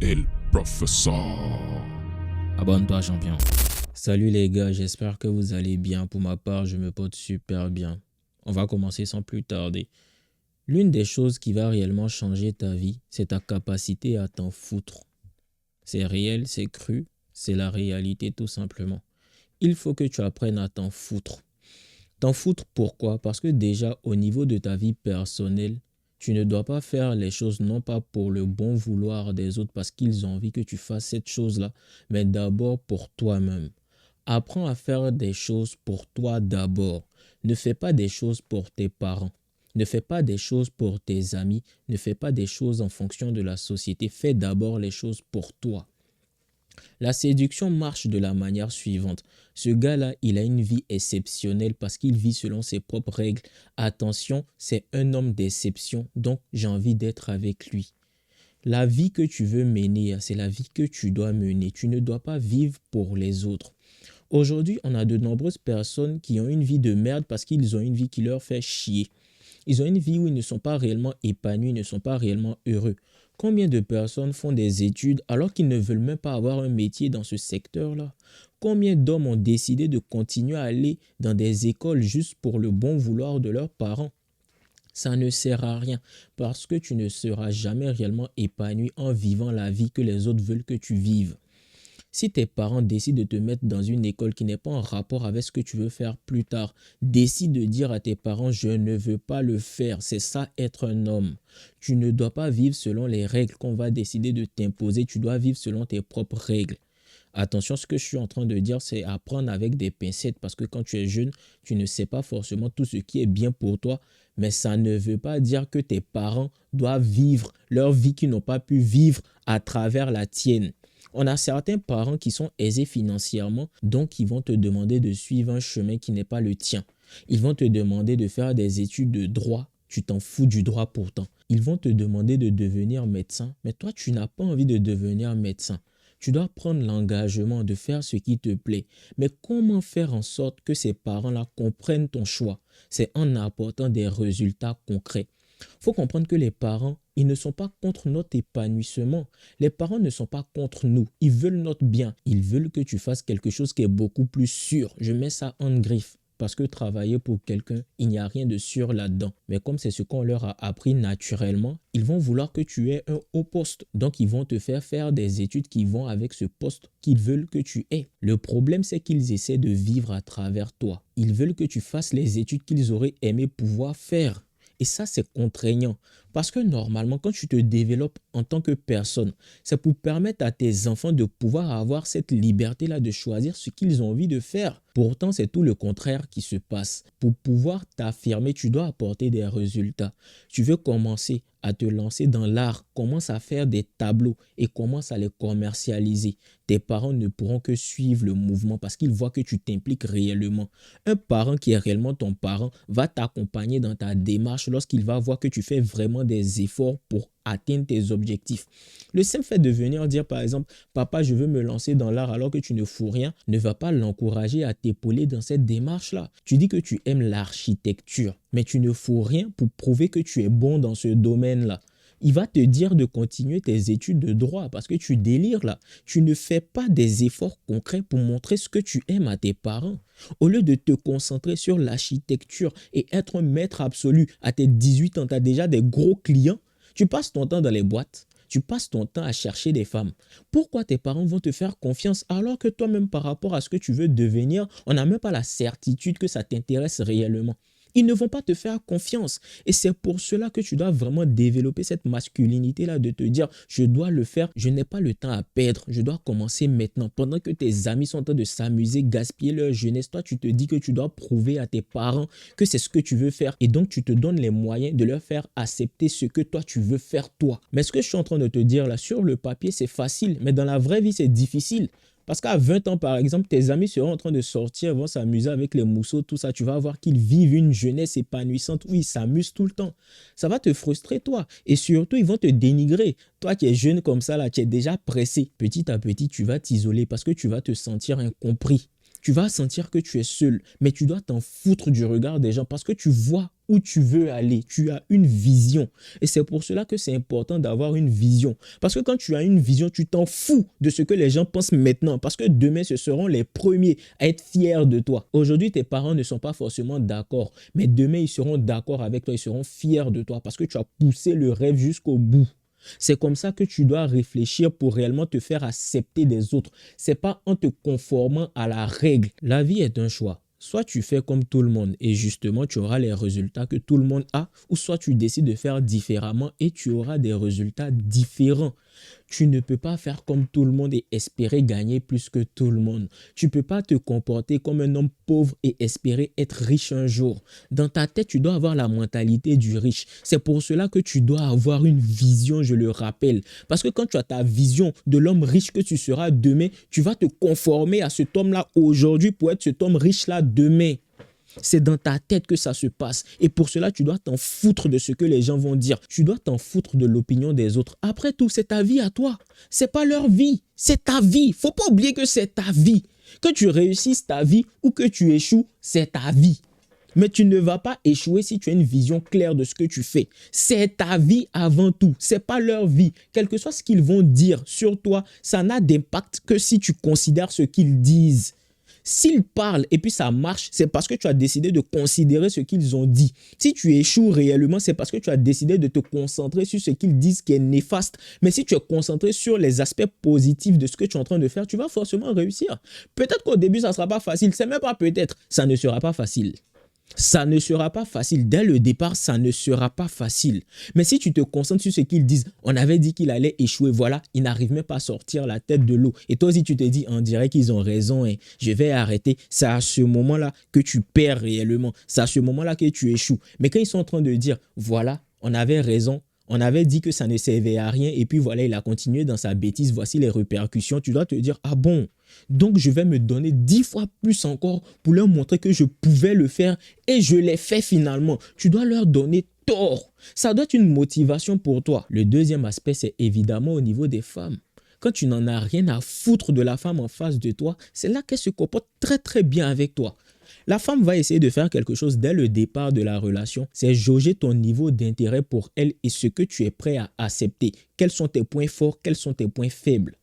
El Professeur. Abonne-toi, champion. Salut les gars, j'espère que vous allez bien. Pour ma part, je me porte super bien. On va commencer sans plus tarder. L'une des choses qui va réellement changer ta vie, c'est ta capacité à t'en foutre. C'est réel, c'est cru, c'est la réalité tout simplement. Il faut que tu apprennes à t'en foutre. T'en foutre pourquoi? Parce que déjà au niveau de ta vie personnelle, tu ne dois pas faire les choses non pas pour le bon vouloir des autres parce qu'ils ont envie que tu fasses cette chose-là, mais d'abord pour toi-même. Apprends à faire des choses pour toi d'abord. Ne fais pas des choses pour tes parents. Ne fais pas des choses pour tes amis. Ne fais pas des choses en fonction de la société. Fais d'abord les choses pour toi. La séduction marche de la manière suivante. Ce gars-là, il a une vie exceptionnelle parce qu'il vit selon ses propres règles. Attention, c'est un homme d'exception, donc j'ai envie d'être avec lui. La vie que tu veux mener, c'est la vie que tu dois mener. Tu ne dois pas vivre pour les autres. Aujourd'hui, on a de nombreuses personnes qui ont une vie de merde parce qu'ils ont une vie qui leur fait chier. Ils ont une vie où ils ne sont pas réellement épanouis, ne sont pas réellement heureux. Combien de personnes font des études alors qu'ils ne veulent même pas avoir un métier dans ce secteur-là? Combien d'hommes ont décidé de continuer à aller dans des écoles juste pour le bon vouloir de leurs parents? Ça ne sert à rien parce que tu ne seras jamais réellement épanoui en vivant la vie que les autres veulent que tu vives. Si tes parents décident de te mettre dans une école qui n'est pas en rapport avec ce que tu veux faire plus tard, décide de dire à tes parents « je ne veux pas le faire ». C'est ça être un homme. Tu ne dois pas vivre selon les règles qu'on va décider de t'imposer, tu dois vivre selon tes propres règles. Attention, ce que je suis en train de dire, c'est apprendre avec des pincettes parce que quand tu es jeune, tu ne sais pas forcément tout ce qui est bien pour toi, mais ça ne veut pas dire que tes parents doivent vivre leur vie qu'ils n'ont pas pu vivre à travers la tienne. On a certains parents qui sont aisés financièrement, donc ils vont te demander de suivre un chemin qui n'est pas le tien. Ils vont te demander de faire des études de droit, tu t'en fous du droit pourtant. Ils vont te demander de devenir médecin, mais toi tu n'as pas envie de devenir médecin. Tu dois prendre l'engagement de faire ce qui te plaît. Mais comment faire en sorte que ces parents-là comprennent ton choix? C'est en apportant des résultats concrets. Il faut comprendre que les parents, ils ne sont pas contre notre épanouissement. Les parents ne sont pas contre nous. Ils veulent notre bien. Ils veulent que tu fasses quelque chose qui est beaucoup plus sûr. Je mets ça en griffe. Parce que travailler pour quelqu'un, il n'y a rien de sûr là-dedans. Mais comme c'est ce qu'on leur a appris naturellement, ils vont vouloir que tu aies un haut poste. Donc, ils vont te faire faire des études qui vont avec ce poste qu'ils veulent que tu aies. Le problème, c'est qu'ils essaient de vivre à travers toi. Ils veulent que tu fasses les études qu'ils auraient aimé pouvoir faire. Et ça, c'est contraignant. Parce que normalement, quand tu te développes en tant que personne, c'est pour permettre à tes enfants de pouvoir avoir cette liberté-là de choisir ce qu'ils ont envie de faire. Pourtant, c'est tout le contraire qui se passe. Pour pouvoir t'affirmer, tu dois apporter des résultats. Tu veux commencer à te lancer dans l'art, commence à faire des tableaux et commence à les commercialiser. Tes parents ne pourront que suivre le mouvement parce qu'ils voient que tu t'impliques réellement. Un parent qui est réellement ton parent va t'accompagner dans ta démarche lorsqu'il va voir que tu fais vraiment des efforts pour atteindre tes objectifs. Le simple fait de venir dire par exemple « Papa, je veux me lancer dans l'art alors que tu ne fous rien » ne va pas l'encourager à t'épauler dans cette démarche-là. Tu dis que tu aimes l'architecture, mais tu ne fous rien pour prouver que tu es bon dans ce domaine-là. Il va te dire de continuer tes études de droit parce que tu délires là. Tu ne fais pas des efforts concrets pour montrer ce que tu aimes à tes parents. Au lieu de te concentrer sur l'architecture et être un maître absolu à tes 18 ans, tu as déjà des gros clients. Tu passes ton temps dans les boîtes, tu passes ton temps à chercher des femmes. Pourquoi tes parents vont te faire confiance alors que toi-même par rapport à ce que tu veux devenir, on n'a même pas la certitude que ça t'intéresse réellement? Ils ne vont pas te faire confiance. Et c'est pour cela que tu dois vraiment développer cette masculinité-là de te dire « je dois le faire, je n'ai pas le temps à perdre, je dois commencer maintenant ». Pendant que tes amis sont en train de s'amuser, gaspiller leur jeunesse, toi tu te dis que tu dois prouver à tes parents que c'est ce que tu veux faire. Et donc tu te donnes les moyens de leur faire accepter ce que toi tu veux faire toi. Mais ce que je suis en train de te dire là, sur le papier c'est facile, mais dans la vraie vie c'est difficile. Parce qu'à 20 ans, par exemple, tes amis seront en train de sortir, vont s'amuser avec les mousseaux, tout ça. Tu vas voir qu'ils vivent une jeunesse épanouissante où ils s'amusent tout le temps. Ça va te frustrer, toi. Et surtout, ils vont te dénigrer. Toi qui es jeune comme ça, là, tu es déjà pressé. Petit à petit, tu vas t'isoler parce que tu vas te sentir incompris. Tu vas sentir que tu es seul, mais tu dois t'en foutre du regard des gens parce que tu vois où tu veux aller. Tu as une vision. Et c'est pour cela que c'est important d'avoir une vision. Parce que quand tu as une vision, tu t'en fous de ce que les gens pensent maintenant. Parce que demain, ce seront les premiers à être fiers de toi. Aujourd'hui, tes parents ne sont pas forcément d'accord. Mais demain, ils seront d'accord avec toi. Ils seront fiers de toi parce que tu as poussé le rêve jusqu'au bout. C'est comme ça que tu dois réfléchir pour réellement te faire accepter des autres. C'est pas en te conformant à la règle. La vie est un choix. Soit tu fais comme tout le monde et justement tu auras les résultats que tout le monde a, ou soit tu décides de faire différemment et tu auras des résultats différents. Tu ne peux pas faire comme tout le monde et espérer gagner plus que tout le monde. Tu ne peux pas te comporter comme un homme pauvre et espérer être riche un jour. Dans ta tête, tu dois avoir la mentalité du riche. C'est pour cela que tu dois avoir une vision, je le rappelle. Parce que quand tu as ta vision de l'homme riche que tu seras demain, tu vas te conformer à cet homme-là aujourd'hui pour être cet homme riche-là demain. C'est dans ta tête que ça se passe. Et pour cela, tu dois t'en foutre de ce que les gens vont dire. Tu dois t'en foutre de l'opinion des autres. Après tout, c'est ta vie à toi. C'est pas leur vie. C'est ta vie. Faut pas oublier que c'est ta vie. Que tu réussisses ta vie ou que tu échoues, c'est ta vie. Mais tu ne vas pas échouer si tu as une vision claire de ce que tu fais. C'est ta vie avant tout. C'est pas leur vie. Quel que soit ce qu'ils vont dire sur toi, ça n'a d'impact que si tu considères ce qu'ils disent. S'ils parlent et puis ça marche, c'est parce que tu as décidé de considérer ce qu'ils ont dit. Si tu échoues réellement, c'est parce que tu as décidé de te concentrer sur ce qu'ils disent qui est néfaste. Mais si tu es concentré sur les aspects positifs de ce que tu es en train de faire, tu vas forcément réussir. Peut-être qu'au début, ça ne sera pas facile. C'est même pas peut-être. Ça ne sera pas facile. Ça ne sera pas facile. Dès le départ, ça ne sera pas facile. Mais si tu te concentres sur ce qu'ils disent, on avait dit qu'il allait échouer, voilà, il n'arrive même pas à sortir la tête de l'eau. Et toi aussi, tu te dis, on dirait qu'ils ont raison, hein, je vais arrêter. C'est à ce moment-là que tu perds réellement. C'est à ce moment-là que tu échoues. Mais quand ils sont en train de dire, voilà, on avait raison, on avait dit que ça ne servait à rien et puis voilà, il a continué dans sa bêtise, voici les répercussions. Tu dois te dire, ah bon, donc je vais me donner 10 fois plus encore pour leur montrer que je pouvais le faire et je l'ai fait finalement. Tu dois leur donner tort. Ça doit être une motivation pour toi. Le deuxième aspect, c'est évidemment au niveau des femmes. Quand tu n'en as rien à foutre de la femme en face de toi, c'est là qu'elle se comporte très très bien avec toi. La femme va essayer de faire quelque chose dès le départ de la relation, c'est jauger ton niveau d'intérêt pour elle et ce que tu es prêt à accepter. Quels sont tes points forts, quels sont tes points faibles.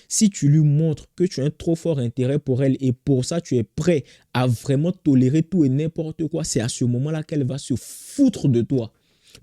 Si tu lui montres que tu as un trop fort intérêt pour elle et pour ça tu es prêt à vraiment tolérer tout et n'importe quoi, c'est à ce moment-là qu'elle va se foutre de toi.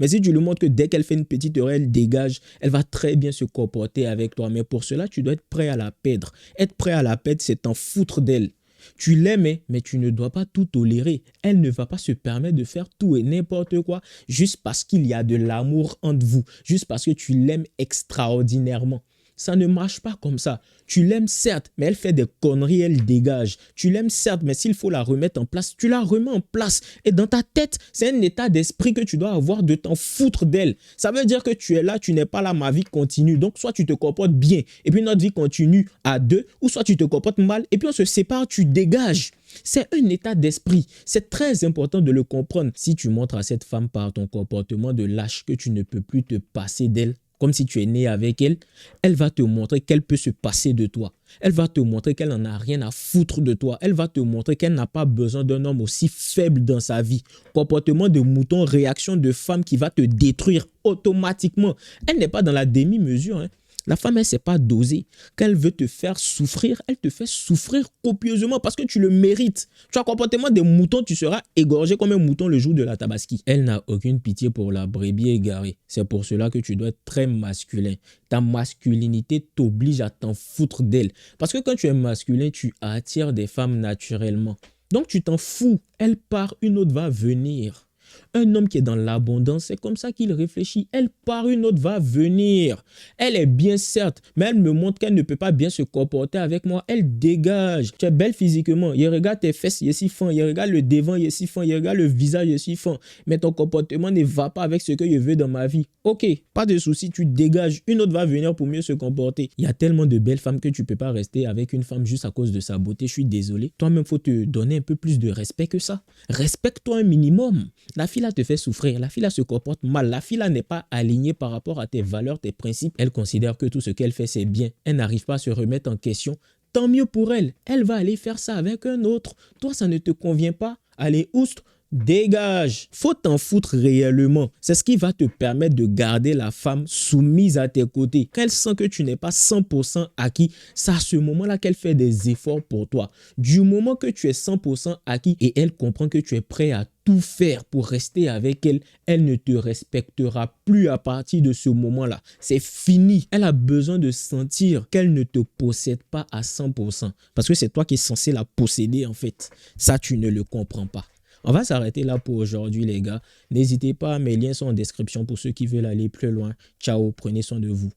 Mais si tu lui montres que dès qu'elle fait une petite erreur, elle dégage, elle va très bien se comporter avec toi. Mais pour cela, tu dois être prêt à la perdre. Être prêt à la perdre, c'est t'en foutre d'elle. Tu l'aimes, mais tu ne dois pas tout tolérer. Elle ne va pas se permettre de faire tout et n'importe quoi juste parce qu'il y a de l'amour entre vous, juste parce que tu l'aimes extraordinairement. Ça ne marche pas comme ça. Tu l'aimes certes, mais elle fait des conneries, elle dégage. Tu l'aimes certes, mais s'il faut la remettre en place, tu la remets en place. Et dans ta tête, c'est un état d'esprit que tu dois avoir de t'en foutre d'elle. Ça veut dire que tu es là, tu n'es pas là, ma vie continue. Donc soit tu te comportes bien et puis notre vie continue à deux, ou soit tu te comportes mal et puis on se sépare, tu dégages. C'est un état d'esprit. C'est très important de le comprendre. Si tu montres à cette femme par ton comportement de lâche que tu ne peux plus te passer d'elle, comme si tu es né avec elle, elle va te montrer qu'elle peut se passer de toi. Elle va te montrer qu'elle n'en a rien à foutre de toi. Elle va te montrer qu'elle n'a pas besoin d'un homme aussi faible dans sa vie. Comportement de mouton, réaction de femme qui va te détruire automatiquement. Elle n'est pas dans la demi-mesure, hein. La femme, elle ne sait pas doser. Quand elle veut te faire souffrir, elle te fait souffrir copieusement parce que tu le mérites. Tu as un comportement de mouton, tu seras égorgé comme un mouton le jour de la tabaski. Elle n'a aucune pitié pour la brebis égarée. C'est pour cela que tu dois être très masculin. Ta masculinité t'oblige à t'en foutre d'elle. Parce que quand tu es masculin, tu attires des femmes naturellement. Donc tu t'en fous. Elle part, une autre va venir. Un homme qui est dans l'abondance, c'est comme ça qu'il réfléchit. Elle part, une autre va venir. Elle est bien certes, mais elle me montre qu'elle ne peut pas bien se comporter avec moi. Elle dégage. Tu es belle physiquement. Il regarde tes fesses, il est si fin. Il regarde le devant, il est si fin. Il regarde le visage, il est si fin. Mais ton comportement ne va pas avec ce que je veux dans ma vie. Ok, pas de souci, tu dégages. Une autre va venir pour mieux se comporter. Il y a tellement de belles femmes que tu ne peux pas rester avec une femme juste à cause de sa beauté. Je suis désolé. Toi-même, il faut te donner un peu plus de respect que ça. Respecte-toi un minimum. La fille là te fait souffrir, la fille là se comporte mal, la fille là n'est pas alignée par rapport à tes valeurs, tes principes. Elle considère que tout ce qu'elle fait c'est bien, elle n'arrive pas à se remettre en question. Tant mieux pour elle, elle va aller faire ça avec un autre. Toi ça ne te convient pas, allez oust, Dégage. Faut t'en foutre réellement. C'est ce qui va te permettre de garder la femme soumise à tes côtés. Quand elle sent que tu n'es pas 100% acquis, c'est à ce moment-là qu'elle fait des efforts pour toi. Du moment que tu es 100% acquis et elle comprend que tu es prêt à tout faire pour rester avec elle, elle ne te respectera plus à partir de ce moment-là. C'est fini. Elle a besoin de sentir qu'elle ne te possède pas à 100%. Parce que c'est toi qui es censé la posséder en fait. Ça, tu ne le comprends pas. On va s'arrêter là pour aujourd'hui les gars. N'hésitez pas, mes liens sont en description pour ceux qui veulent aller plus loin. Ciao, prenez soin de vous.